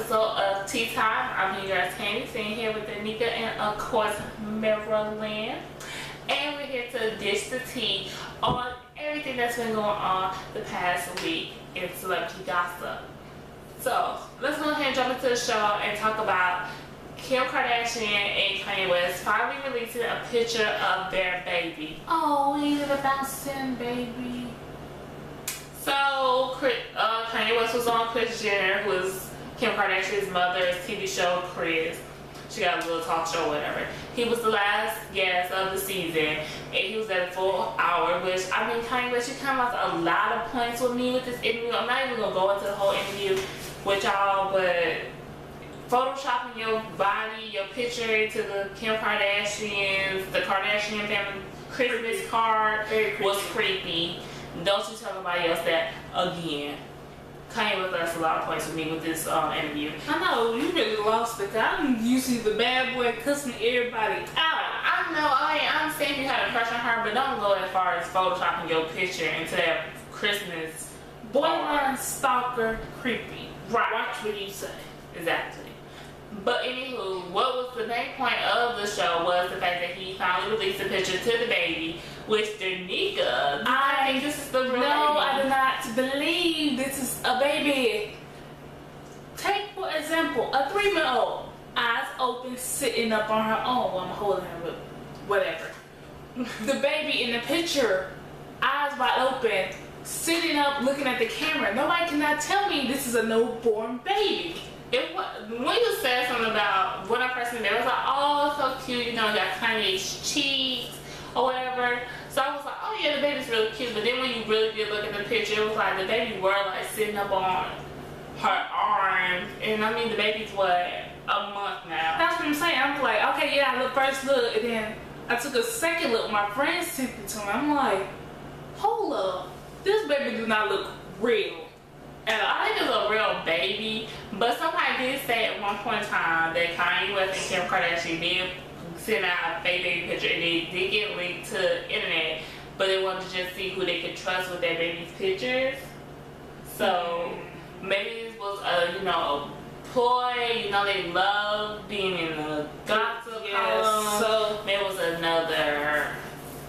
episode of Tea Time. I'm your girl Tammy, sitting here with Nika and of course Marilyn. And we're here to dish the tea on everything that's been going on the past week in celebrity gossip. So let's go ahead and jump into the show and talk about Kim Kardashian and Kanye West finally releasing a picture of their baby. Oh, ain't it about sin, baby? So, Kanye West was on Kris Jenner, who is Kim Kardashian's mother's TV show, Kris. She got a little talk show, whatever. He was the last guest of the season, and he was at a full hour, which, I mean, Kanye West, you kind of lost a lot of points with me with this interview. I'm not even going to go into the whole interview with y'all, but photoshopping your body, your picture into the Kim Kardashians, the Kardashian family Christmas card was creepy. Don't you tell nobody else that again. Kanye West lost a lot of points with me with this interview. I know, you really lost it. I'm usually the bad boy cussing everybody out. I know, I'm saying you had a crush on her, but don't go as far as photoshopping your picture into that Christmas borderline stalker, creepy. Right. Watch what you say. Exactly. But anywho, what was the main point of the show was the fact that he finally released a picture to the baby, which Nika. I think this is the real baby. No, I do not believe this is a baby. Take for example, a 3-month-old, eyes open, sitting up on her own. Well, I'm holding her, but whatever. The baby in the picture, eyes wide open, sitting up, looking at the camera. Nobody cannot tell me this is a newborn baby. It was, when you said something about when I first met it was like, oh, so cute, you know, you got Kanye's cheeks or whatever. So I was like, oh yeah, the baby's really cute. But then when you really did look at the picture, it was like the baby were like sitting up on her arms. And I mean, the baby's what, a month now. That's what I'm saying. I'm like, okay, yeah, I look first look, and then I took a second look. My friends sent it to me. I'm like, hold up, this baby do not look real. And I think it's a real baby, but somebody did say at one point in time that Kanye West and Kim Kardashian did send out a fake baby picture and they did get linked to the internet, but they wanted to just see who they could trust with their baby's pictures. So maybe this was a, you know, a ploy, you know, they love being in the gossip column. So maybe it was another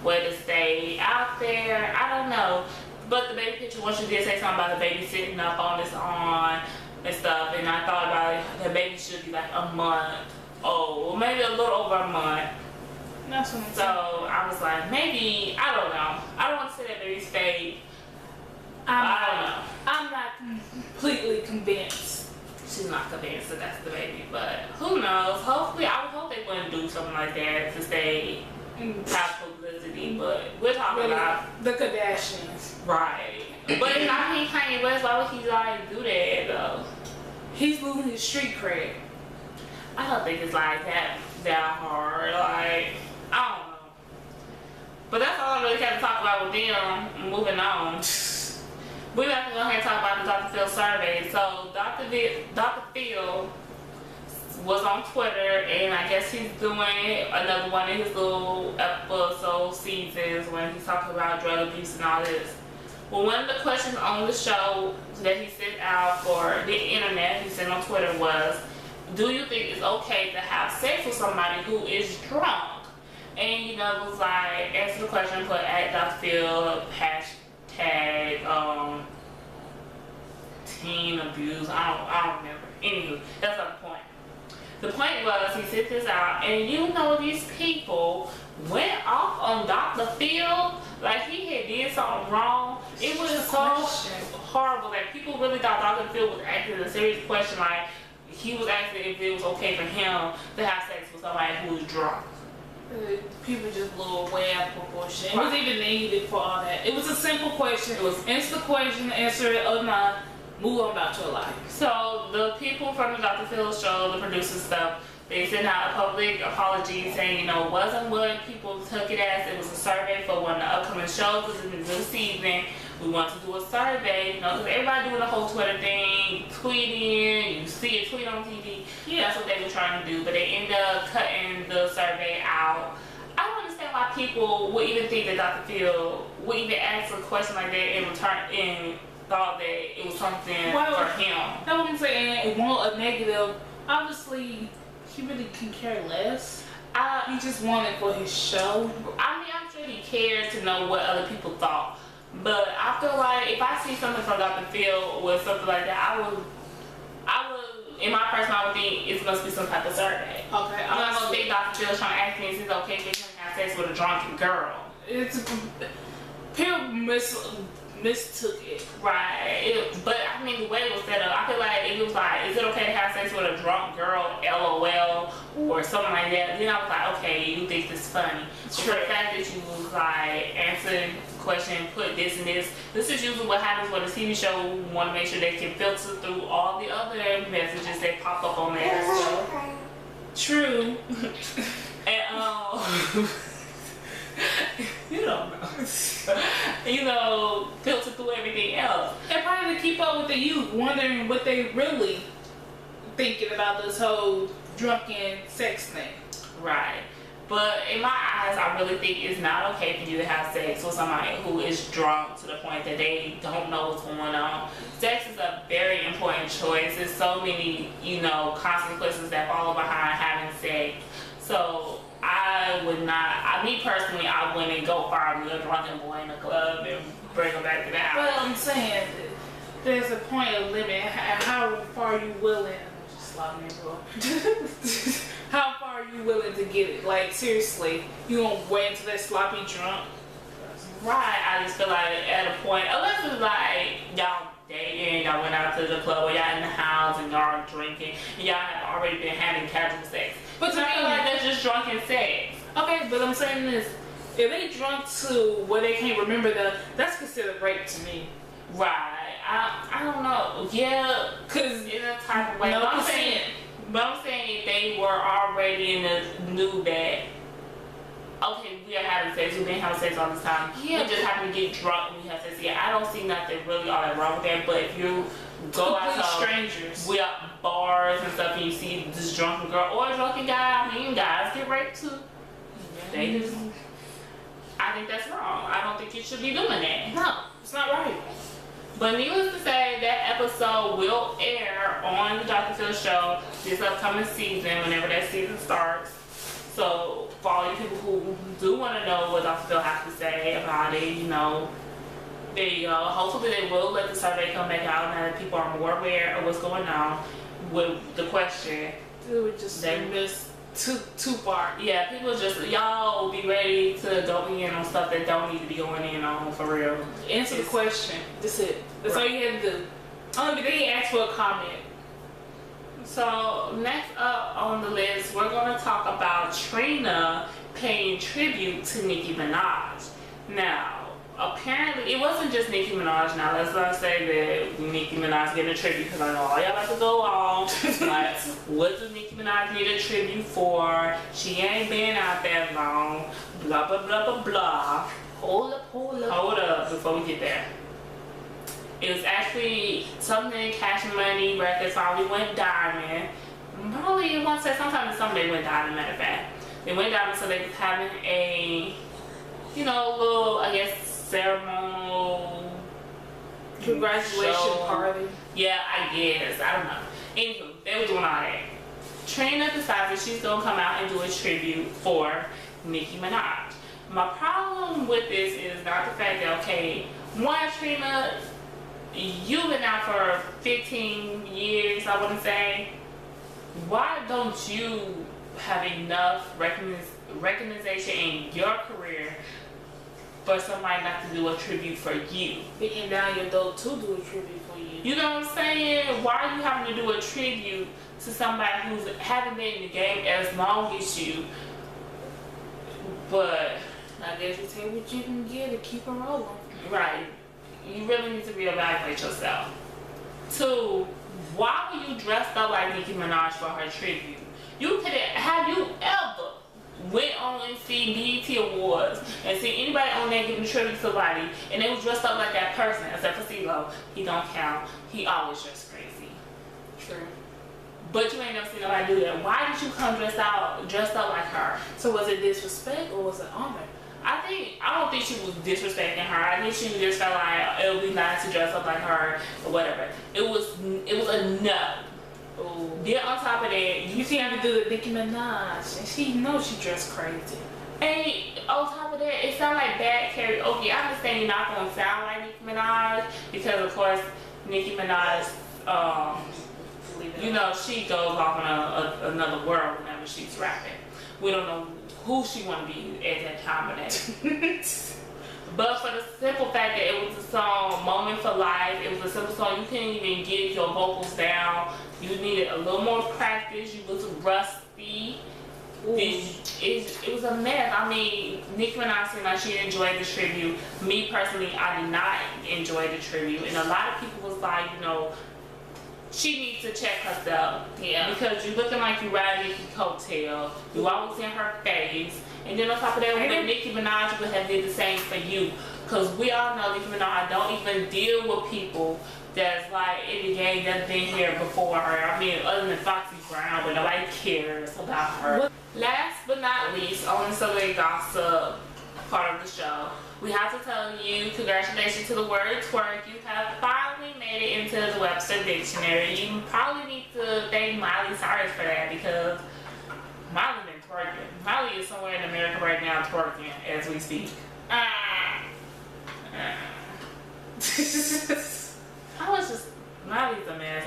way to stay out there. I don't know. But the baby picture, once you did say something about the baby sitting up on its arm and stuff, and I thought about it, the baby should be like a month old, maybe a little over a month. that's what I'm saying. So I was like, maybe, I don't know. I don't want to say that baby's fake. I don't know. I'm not completely convinced. She's not convinced that that's the baby, but who knows? Hopefully, I would hope they wouldn't do something like that to stay have publicity, but we're talking about the Kardashians. Right. But if I mean Kanye West, why would he like do that though? He's losing his street cred. I don't think it's like that hard. Like, I don't know. But that's all I really got to talk about with them. Moving on. We have to go ahead and talk about the Dr. Phil survey. So Dr. Phil was on Twitter, and I guess he's doing another one of his little episode seasons when he's talking about drug abuse and all this. Well, one of the questions on the show that he sent out for the internet, he sent on Twitter, was, do you think it's okay to have sex with somebody who is drunk? And, you know, it was like, answer the question, put at Dr. Phil, hashtag, teen abuse, I don't remember. Anywho, that's not the point. The point was, he sent this out, and you know these people went off on Dr. Phil like he had did something wrong. It was so horrible that people really thought Dr. Phil was asking a serious question, like he was asking if it was okay for him to have sex with somebody who was drunk. People just blew away out of proportion. It wasn't even needed for all that. It was a simple question. It was answer the question, answer it or not. Move on about your life. So the people from the Dr. Phil show, the producers stuff, they sent out a public apology saying, you know, it wasn't what people took it as. It was a survey for one of the upcoming shows. This is the new season. We want to do a survey, you know, because everybody doing the whole Twitter thing, tweeting, you see a tweet on TV. Yeah. That's what they were trying to do, but they ended up cutting the survey out. I don't understand why people would even think that Dr. Phil would even ask a question like that in return, in thought that it was something Well, for him. That's what I'm saying. It won't a negative. Obviously, he really can care less. He just wanted for his show. I mean, I'm sure he cared to know what other people thought. But I feel like if I see something from Dr. Phil with something like that, I would, in my person, I would think it must be some type of survey. Okay, I'm not gonna think Dr. Phil's trying to ask me if it's okay for him to have sex with a drunken girl. People mistook it. Right. But I mean, the way it was set up, I feel like if it was like, is it okay to have sex with a drunk girl, LOL, or something like that, then I was like, okay, you think this is funny. But for the fact that you was like answering the question, put this and this is usually what happens when a TV show want to make sure they can filter through all the other messages that pop up on there. So. True. And you don't know. Filter through everything else. And probably to keep up with the youth, wondering what they really thinking about this whole drunken sex thing. Right. But in my eyes, I really think it's not okay for you to have sex with somebody who is drunk to the point that they don't know what's going on. Sex is a very important choice. There's so many, consequences that follow behind having sex. So I would not, me personally, I wouldn't go find a drunken boy in a club and bring him back to the house. But I'm saying, there's a point of limit. How far are you willing? Just slap me, bro. How far are you willing to get it? Like, seriously, you gonna wait until they're sloppy drunk? Right, I just feel like at a point, unless it's like y'all dating, y'all went out to the club, or y'all in the house and y'all are drinking, and y'all have already been having casual sex. But to me, like, that's just drunken sex. Okay, but I'm saying this, if they drunk to where they can't remember that's considered rape to me. Right, I don't know, yeah, cause in a type of way, but I'm saying if they were already knew that, okay, we are having sex, we've been having sex all this time, we just happen to get drunk and we have sex. Yeah, I don't see nothing really all that wrong with that, but if you go out to strangers, we are bars and stuff, and you see this drunken girl or a drunken guy, I mean, guys get raped too. They just, I think that's wrong. I don't think you should be doing that. No, it's not right. But needless to say, that episode will air on the Dr. Phil show this upcoming season, whenever that season starts. So, for all you people who do want to know what Dr. Phil has to say about it, there you go. Hopefully they will let the survey come back out now that people are more aware of what's going on with the question. It would just miss too far. Yeah, people just, y'all will be ready to go in on stuff that don't need to be going in on, for real. Answer the question. That's it. That's all you had to do. Only they asked for a comment. So next up on the list, we're going to talk about Trina paying tribute to Nicki Minaj. Now, apparently, it wasn't just Nicki Minaj. Now, let's not say that Nicki Minaj getting a tribute, because I know all y'all about to go on. Like, what does Nicki Minaj need a tribute for? She ain't been out that long. Blah, blah, blah, blah, blah. Hold up before we get there. It was actually something Cash Money Records finally went diamond. Probably, I want to say sometimes they went diamond, matter of fact. They went diamond, so they was having a, little, I guess, ceremonial congratulation party. Yeah, I guess. I don't know. Anywho, they were doing all that. Trina decides that she's going to come out and do a tribute for Nicki Minaj. My problem with this is not the fact that, okay, one, Trina, you've been out for 15 years, I wouldn't say. Why don't you have enough recognition in your career for somebody not to do a tribute for you? Beating down your door to do a tribute for you. You know what I'm saying? Why are you having to do a tribute to somebody who's haven't been in the game as long as you? But I guess you take what you can get and keep it rolling. Right. You really need to reevaluate yourself. Two, why were you dressed up like Nicki Minaj for her tribute? Have you ever went on and seen BET Awards and seen anybody on there giving tribute to somebody and they was dressed up like that person, except for CeeLo? He don't count. He always dressed crazy. True. But you ain't never seen nobody do that. Why did you come dressed up like her? So was it disrespect or was it honor? I don't think she was disrespecting her. I think she just felt like it would be nice to dress up like her or whatever. It was a no. Oh. Then on top of that, You can't even do the Nicki Minaj, and she knows she dressed crazy. and on top of that, it sounded like bad karaoke. I understand you're not gonna sound like Nicki Minaj because of course Nicki Minaj, you know, she goes off in another world whenever she's rapping. We don't know who she want to be at that time of day. But for the simple fact that it was a song, Moment for Life, it was a simple song, you couldn't even get your vocals down. You needed a little more practice. You was rusty. It was a mess. I mean, Nicki Minaj said like she enjoyed the tribute. Me personally, I did not enjoy the tribute. And a lot of people was like, you know, she needs to check herself. Yeah. Because you looking like you riding Nicki's coattail. You always in her face. And then on top of that, when Nicki Minaj would have did the same for you. Because we all know Nicki Minaj don't even deal with people that's like in the game that's been here before her. I mean, other than Foxy Brown, but nobody cares about her. Last but not least, on the celebrity gossip part of the show, we have to tell you congratulations to the word twerk. You have finally made it into the Webster Dictionary. You probably need to thank Miley Cyrus for that because Miley been twerking. Miley is somewhere in America right now twerking as we speak. Miley's a mess.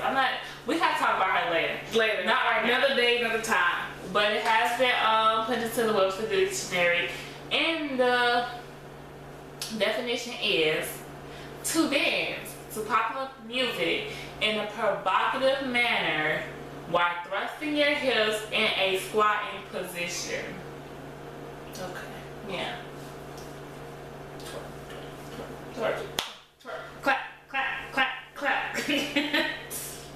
We have to talk about her later. Not right now. Another day, another time. But it has been put into the Webster Dictionary. And the definition is to dance to popular music in a provocative manner while thrusting your hips in a squatting position. Okay. Yeah. Twerk. Clap, clap, clap, clap.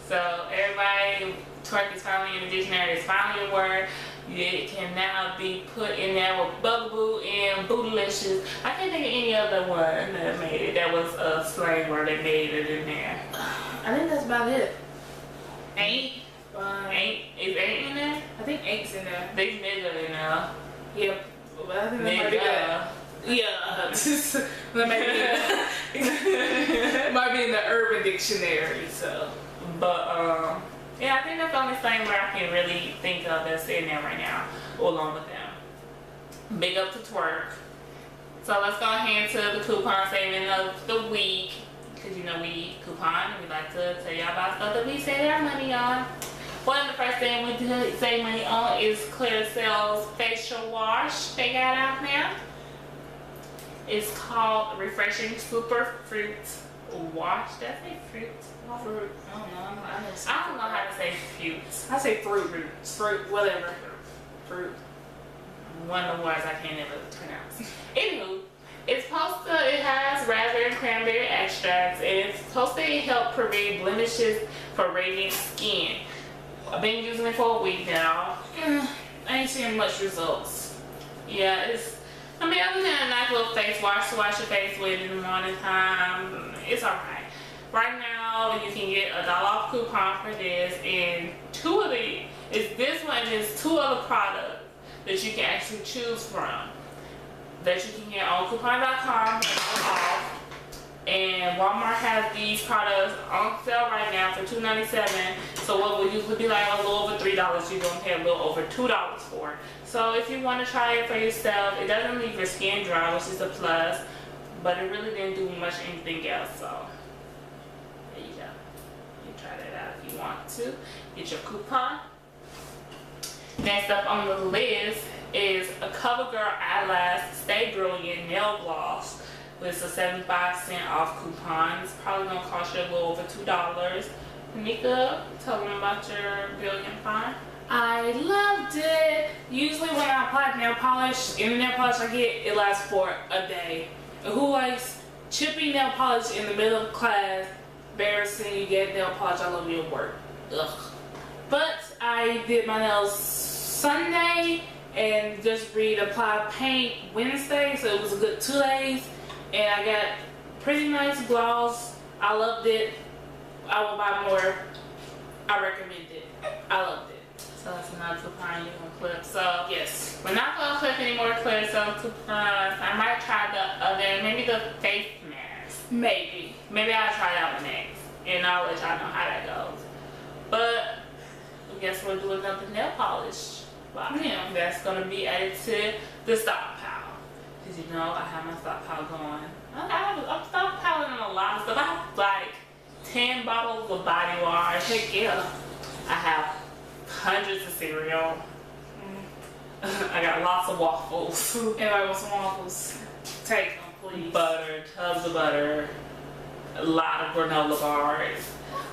So everybody, twerk is finally in the dictionary. It's finally a word. It can now be put in there with bugaboo and bootylicious. I can't think of any other one that made it. That was a slang word that made it in there. I think that's about it. Ain't? Is ain't in there? I think ain't's in there. They nigga in there. Yep. But I think that might be good. Yeah. That might be in the Urban Dictionary, so. But, yeah, I think that's the only thing where I can really think of that's in there right now, along with them. Big up to twerk. So let's go ahead to the coupon saving of the week. Because you know we coupon, we like to tell y'all about stuff that we save our money on. One of the first thing we do save money on is Clear Cells facial wash they got out now. It's called Refreshing Super Fruit Wash. Did I say fruit? Fruit. I don't know. I don't know how to say fruit. I say fruit. Fruit, whatever. Fruit. One of the words I can't ever pronounce. Anywho, it has raspberry and cranberry extracts, and it's supposed to help prevent blemishes for radiant skin. I've been using it for a week now. I ain't seeing much results. Yeah, other than a nice little face wash to wash your face with in the morning time, it's alright. Right now, you can get $1 off coupon for this, and this one is 2 other products that you can actually choose from that you can get on coupon.com and Walmart has these products on sale right now for $2.97. So what would usually be like a little over $3, you're gonna pay a little over $2 for. So if you want to try it for yourself, it doesn't leave your skin dry, which is a plus, but it really didn't do much anything else. So there you go. You try that out if you want to. Get your coupon. Next up on the list is a CoverGirl Eyelash Stay Brilliant Nail Gloss with a 75% off coupon. It's probably gonna cost you a little over $2. Nika, tell them about your brilliant find. I loved it. Usually when I apply nail polish, any nail polish I get, it lasts for a day. And who likes chippy nail polish in the middle of class? Embarrassing, you get nail polish all over your work. Ugh. But I did my nails Sunday and just reapplied paint Wednesday, so it was a good 2 days. And I got pretty nice gloss. I loved it. I will buy more. I recommend it. I loved it. So it's a to find you on clips. So Yes. we're not gonna clip any more clips of Tupac. I might try the other, maybe the face mask. Maybe. Maybe I'll try that one next, and I'll let y'all know how that goes. But I guess we'll do another nail polish. Yeah. That's gonna be added to the stockpile. Cause you know I have my stockpile going. I'm stockpiling a lot of stuff. I have like 10 bottles of body wash. Heck yeah. I have hundreds of cereal. I got lots of waffles. Everybody wants some waffles. Take them, please. Butter, tubs of butter, a lot of granola bars.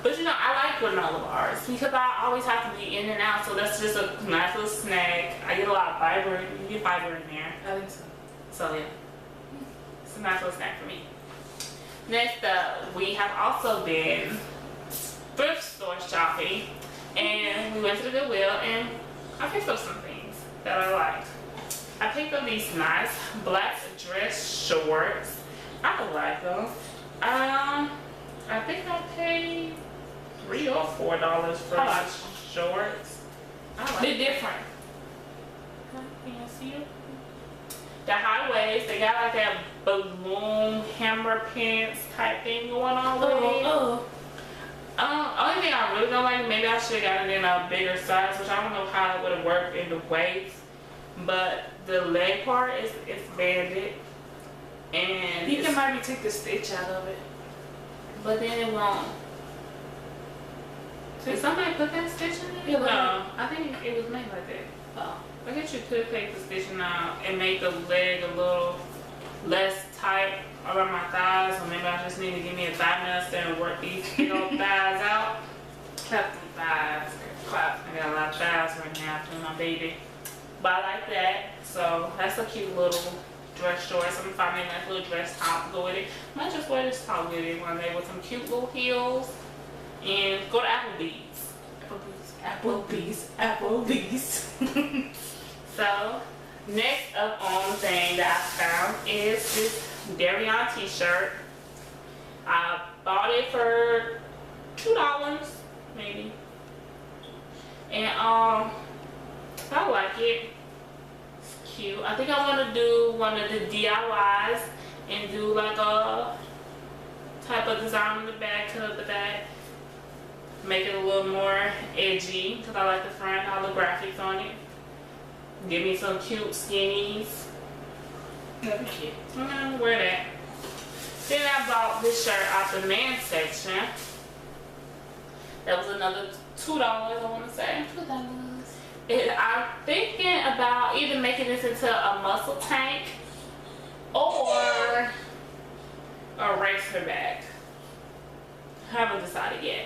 But you know, I like granola bars because I always have to be in and out, so that's just a nice little snack. I get a lot of fiber. You get fiber in there. I think so. So yeah, it's a nice little snack for me. Next up, we have also been thrift store shopping, and we went to the Goodwill, and I picked up some things that I liked. I picked up these nice black dress shorts. I like them. I think I paid $3 or $4 for these shorts. They're different. Can you see it? The high waist, they got like that balloon hammer pants type thing going on with it. Only thing I really don't like, maybe I should have gotten it in a bigger size, which I don't know how it would have worked in the waist. But the leg part is banded, and You can maybe take the stitch out of it. but then it won't. Did somebody put that stitch in it? Yeah, No, I think it was made like that. Oh. I guess you could take the stitching out and make the leg a little less tight around my thighs, or maybe I just need to give me a thigh master and work these big old thighs out. Clap them thighs. Clap. I got a lot of thighs right now from my baby. But I like that. So that's a cute little dress shorts. I'm gonna find me a nice little dress top to go with it. Might just wear this top with it one day with some cute little heels. And go to Applebee's. Applebee's. So, next up on the thing that I found is this D.I.Y t-shirt. I bought it for $2, maybe. And I like it. It's cute. I think I want to do one of the DIYs and do like a type of design on the back, cut up the back. Make it a little more edgy because I like the front, all the graphics on it. Give me some cute skinnies. That'd be cute. I'm gonna wear that. Then I bought this shirt out the men's section. That was another $2, I want to say. I'm thinking about either making this into a muscle tank or a racer bag. Haven't decided yet.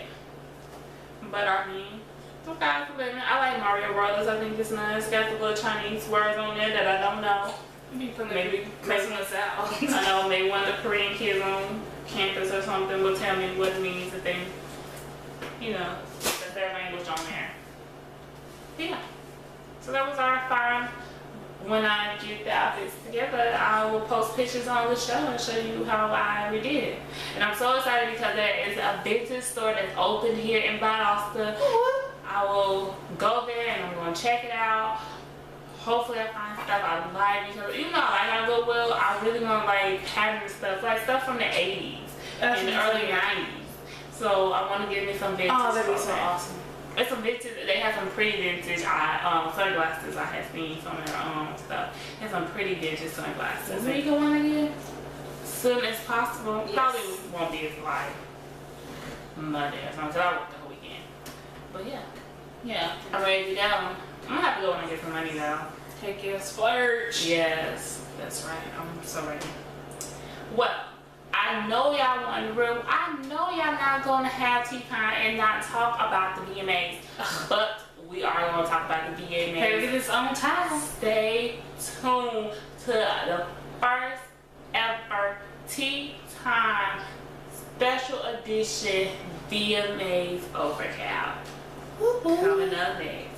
But I mean, okay, I like Mario Brothers. I think it's nice. Got the little Chinese words on there that I don't know. Maybe us out. I know maybe one of the Korean kids on campus or something will tell me what it means if they, you know, put their language on there. Yeah. So that was our fun. When I get the outfits together, I will post pictures on the show and show you how I redid it. And I'm so excited because there is a vintage store that's open here in Valdosta. I will go there and I'm going to check it out. Hopefully I find stuff I like because even though I like Goodwill, I really want like pattern stuff, like stuff from the 80s and the early 90s. So I want to get me some vintage. Oh, that'd be so awesome. It's some vintage. They have some pretty vintage sunglasses. I have seen some of their stuff. They have some pretty vintage sunglasses. When you going again? Soon as possible. Yes. Probably won't be as like Monday or something. So I work the whole weekend. But yeah, I'm ready to go. I'm gonna have to go when I get some money though. Take your splurge. Yes, that's right. I'm so ready. Well, I know y'all want the room. I know y'all not gonna have T-Con and not talk about the VMAs, but we are gonna talk about the VMAs. Hey, it is on time. Stay tuned to the first ever T-Time special edition VMAs overcap. Coming up next.